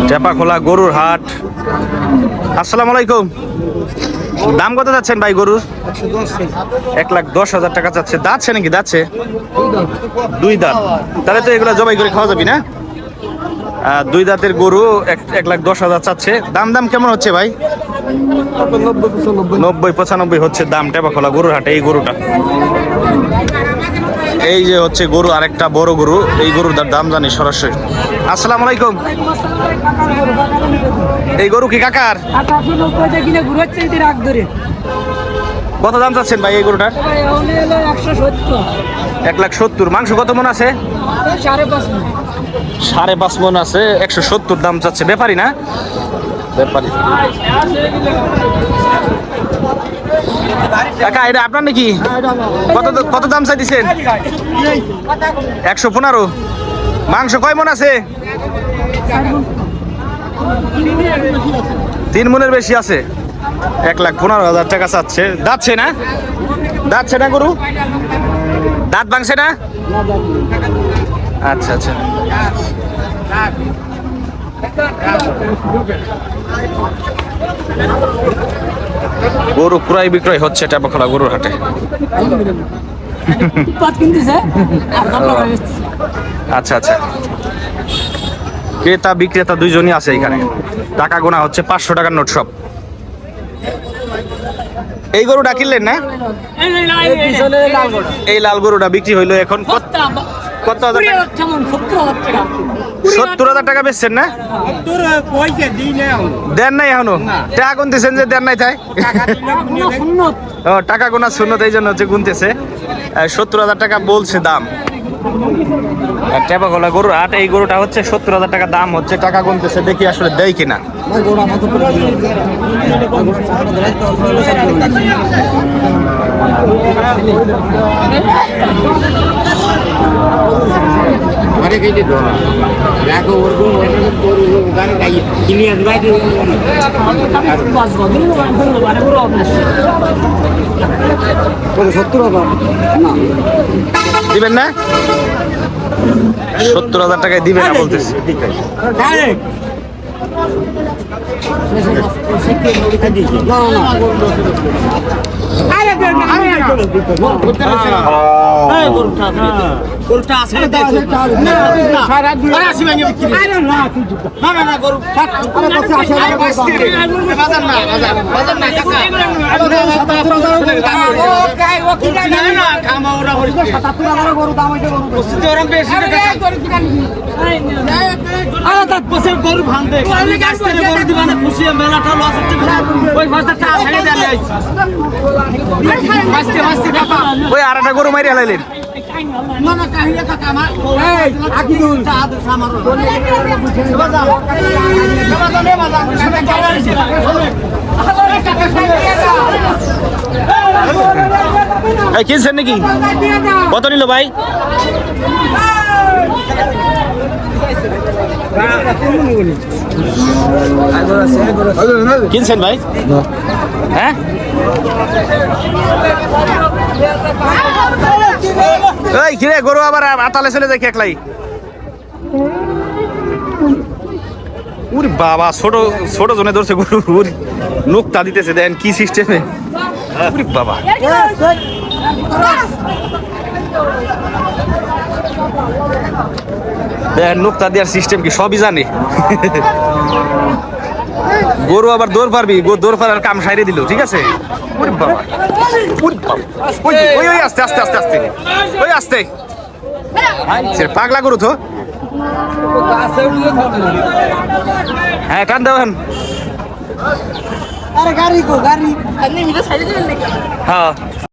টেপাখোলা গরুর হাট। আসসালামু আলাইকুম। দাম কত যাচ্ছেন ভাই গরুর? 1,10,000 টাকা যাচ্ছে। দাঁতছে নাকি? দাঁতছে দুই দাঁত। তাহলে তো এগুলো জবাই করে খাওয়া যাবে না? দুই দাঁতের গরু 1,10,000 চাচ্ছে। দাম কেমন হচ্ছে ভাই? 90-95 হচ্ছে দাম টেপাখোলা গরুর হাটে এই গরুটা। এই যে হচ্ছে গরু, আরেকটা বড় গরু। এই গরুর দাম জানি সরাসরি। আসসালামু আলাইকুম। এই গরু কি কাকার? কত দাম চাচ্ছেন ভাই এই গরুটার? 1,70,000। মাংস কত মন আছে? 5.5 মন আছে। 170 দাম চাচ্ছে। ব্যাপারী না? ব্যাপারী। কাকা এটা আপনার নাকি? কত দাম চাইতেছেন? 115। মাংস কয় মন আছে? 3 মনের বেশি আছে। 1,15,000 টাকা চাচ্ছে। দাঁতছে না? দাঁতছে না গরু? দাঁত ভাঙছে না? আচ্ছা আচ্ছা। গরু ক্রয় বিক্রয় হচ্ছে টেপাখোলা গরুর হাটে। আচ্ছা আচ্ছা। ক্রেতা বিক্রেতা দুইজনই আছে এখানে। টাকা গোনা হচ্ছে 500 টাকার নোট সব। এই গরুটা কিনলেন না? এই লাল গরুটা বিক্রি হইলো এখন কত হাজার টাকা? 70,000 টাকা বেচছেন না? দেন নাই এখনো? টাকা গুনতেছেন যে দেন নাই তাই? টাকা গোনা শূন্য, এই জন্য হচ্ছে গুনতেছে। 70,000 টাকা বলছে দাম। টেপাখোলা গরুর হাট। এই গরুটা হচ্ছে 70,000 টাকা দাম হচ্ছে। টাকা গুনতেছে, দেখি আসলে দেয় কিনা। দিবেন না? 70,000 টাকায় দিবেন না বলতেছি। ওই আর একটা গরু মারি হালাইলেন। কিনছেন নাকি? কত নিল ভাই? কিনছেন ভাই? হ্যাঁ, এই কিরে গরু আবার আতালে চলে যায় একলাই। উরি বাবা, ছোট ছোট জনে ধরছে গরু, নুকতা দিতেছে। দেন কি সিস্টেমে। উরি বাবা, দেন নুকতা দেওয়ার সিস্টেম কি সবই জানে। গরু আবার দৌড় পারবি, দৌড় পারার কাম সাইরে দিল। ঠিক আছে। ওই বাবা, ওই ওই আস্তে আস্তে আস্তে আস্তে, ওই আস্তে। পাগলা গরু তো। হ্যাঁ, টান দেবেন। হ্যাঁ।